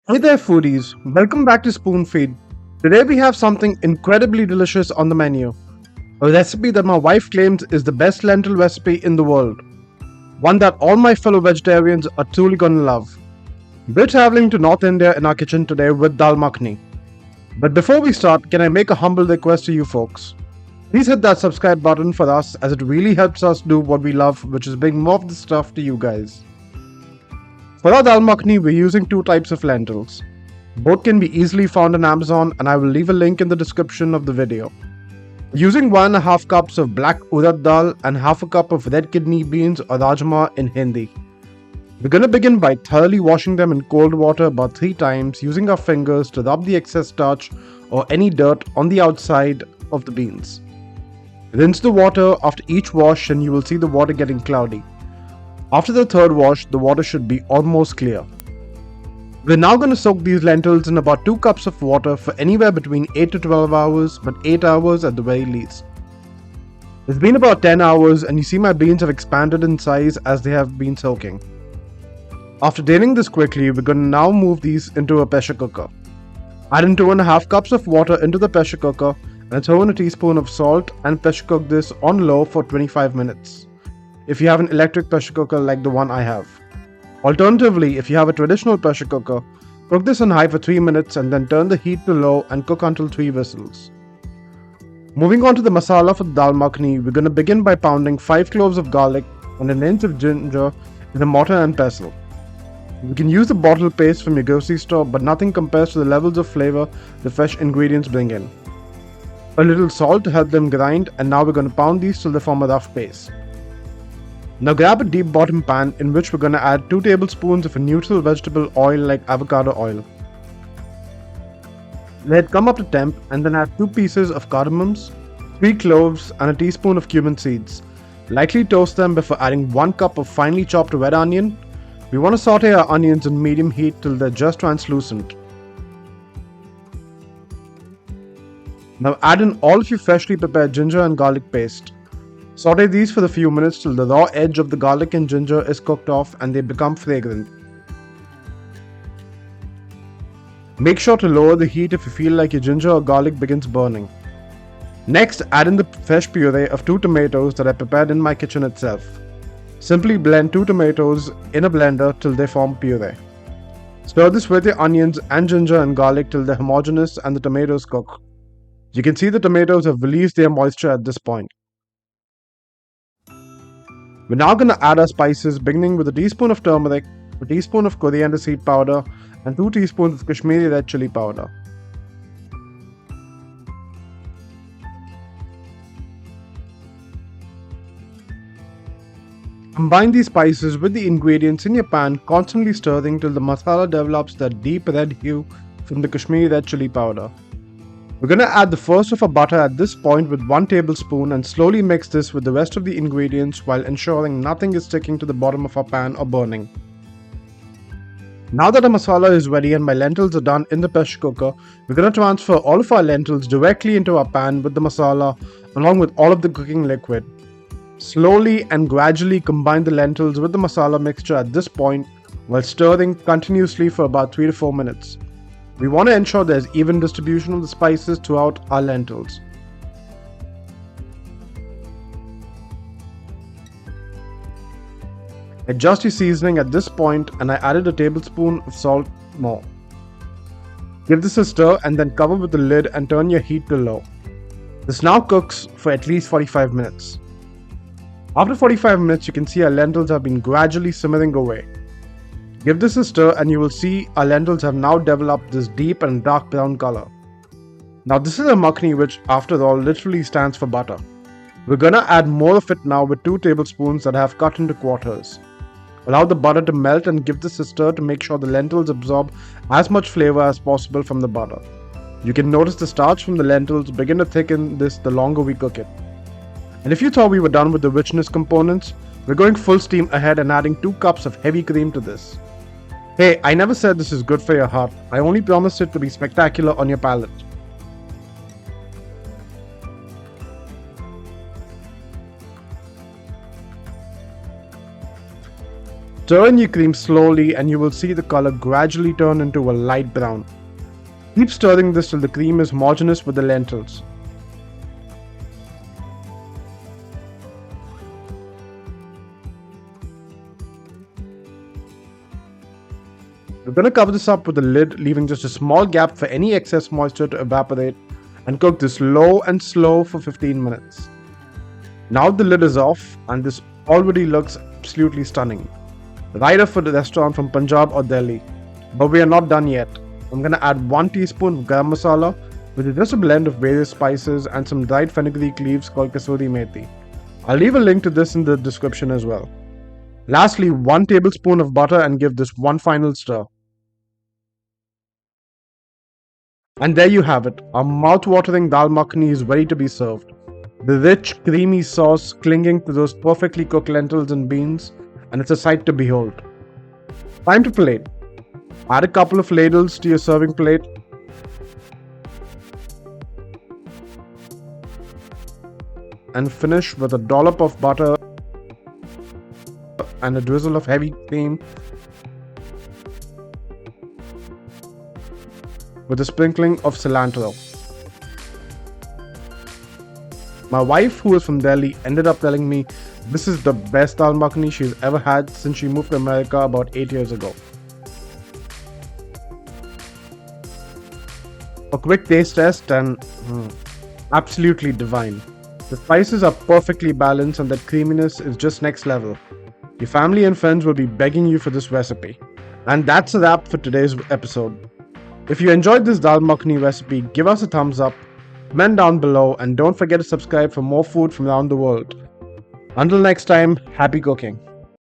Hey there, foodies. Welcome back to Spoon Feed. Today we have something incredibly delicious on the menu. A recipe that my wife claims is the best lentil recipe in the world. One that all my fellow vegetarians are truly gonna love. We're traveling to North India in our kitchen today with Dal Makhani. But before we start, can I make a humble request to you folks? Please hit that subscribe button for us as it really helps us do what we love, which is bring more of the stuff to you guys. For our dal makhani, we're using two types of lentils. Both can be easily found on Amazon, and I will leave a link in the description of the video. We're using 1.5 cups of black urad dal and half a cup of red kidney beans or rajma in Hindi. We're going to begin by thoroughly washing them in cold water about 3 times using our fingers to rub the excess starch or any dirt on the outside of the beans. Rinse the water after each wash and you will see the water getting cloudy. After the third wash, the water should be almost clear. We're now going to soak these lentils in about 2 cups of water for anywhere between 8 to 12 hours, but 8 hours at the very least. It's been about 10 hours and you see my beans have expanded in size as they have been soaking. After draining this quickly, we're going to now move these into a pressure cooker. Add in 2.5 cups of water into the pressure cooker and throw in a teaspoon of salt and pressure cook this on low for 25 minutes. If you have an electric pressure cooker like the one I have. Alternatively, if you have a traditional pressure cooker, cook this on high for 3 minutes and then turn the heat to low and cook until 3 whistles. Moving on to the masala for the dal makhani, we're going to begin by pounding 5 cloves of garlic and an inch of ginger in a mortar and pestle. You can use the bottle paste from your grocery store, but nothing compares to the levels of flavor the fresh ingredients bring in. A little salt to help them grind, and now we're going to pound these till they form a rough paste. Now grab a deep bottom pan in which we're going to add 2 tablespoons of a neutral vegetable oil like avocado oil. Let it come up to temp and then add 2 pieces of cardamoms, 3 cloves and a teaspoon of cumin seeds. Lightly toast them before adding 1 cup of finely chopped red onion. We want to saute our onions in medium heat till they're just translucent. Now add in all of your freshly prepared ginger and garlic paste. Saute these for a few minutes till the raw edge of the garlic and ginger is cooked off and they become fragrant. Make sure to lower the heat if you feel like your ginger or garlic begins burning. Next, add in the fresh puree of 2 tomatoes that I prepared in my kitchen itself. Simply blend 2 tomatoes in a blender till they form puree. Stir this with your onions and ginger and garlic till they're homogeneous and the tomatoes cook. You can see the tomatoes have released their moisture at this point. We're now going to add our spices, beginning with a teaspoon of turmeric, a teaspoon of coriander seed powder, and 2 teaspoons of Kashmiri red chili powder. Combine these spices with the ingredients in your pan, constantly stirring till the masala develops that deep red hue from the Kashmiri red chili powder. We're going to add the first of our butter at this point with 1 tablespoon and slowly mix this with the rest of the ingredients while ensuring nothing is sticking to the bottom of our pan or burning. Now that our masala is ready and my lentils are done in the pressure cooker, we're going to transfer all of our lentils directly into our pan with the masala along with all of the cooking liquid. Slowly and gradually combine the lentils with the masala mixture at this point while stirring continuously for about 3 to 4 minutes. We want to ensure there's even distribution of the spices throughout our lentils. Adjust your seasoning at this point and I added a tablespoon of salt more. Give this a stir and then cover with the lid and turn your heat to low. This now cooks for at least 45 minutes. After 45 minutes, you can see our lentils have been gradually simmering away. Give this a stir and you will see our lentils have now developed this deep and dark brown color. Now this is a makhani which after all literally stands for butter. We're gonna add more of it now with 2 tablespoons that I have cut into quarters. Allow the butter to melt and give this a stir to make sure the lentils absorb as much flavor as possible from the butter. You can notice the starch from the lentils begin to thicken this the longer we cook it. And if you thought we were done with the richness components, we're going full steam ahead and adding 2 cups of heavy cream to this. Hey, I never said this is good for your heart. I only promised it to be spectacular on your palate. Stir in your cream slowly and you will see the color gradually turn into a light brown. Keep stirring this till the cream is homogeneous with the lentils. We're going to cover this up with a lid, leaving just a small gap for any excess moisture to evaporate, and cook this low and slow for 15 minutes. Now the lid is off and this already looks absolutely stunning. Right up for the restaurant from Punjab or Delhi. But we are not done yet. I'm going to add 1 teaspoon of garam masala, which is just a blend of various spices and some dried fenugreek leaves called kasuri methi. I'll leave a link to this in the description as well. Lastly, 1 tablespoon of butter and give this one final stir. And there you have it. Our mouth-watering Dal Makhani is ready to be served. The rich, creamy sauce clinging to those perfectly cooked lentils and beans, and it's a sight to behold. Time to plate. Add a couple of ladles to your serving plate. And finish with a dollop of butter and a drizzle of heavy cream with a sprinkling of cilantro. My wife, who is from Delhi, ended up telling me this is the best dal makhani she's ever had since she moved to America about 8 years ago. A quick taste test and absolutely divine. The spices are perfectly balanced and that creaminess is just next level. Your family and friends will be begging you for this recipe. And that's a wrap for today's episode. If you enjoyed this dal makhani recipe, give us a thumbs up, comment down below, and don't forget to subscribe for more food from around the world. Until next time, happy cooking.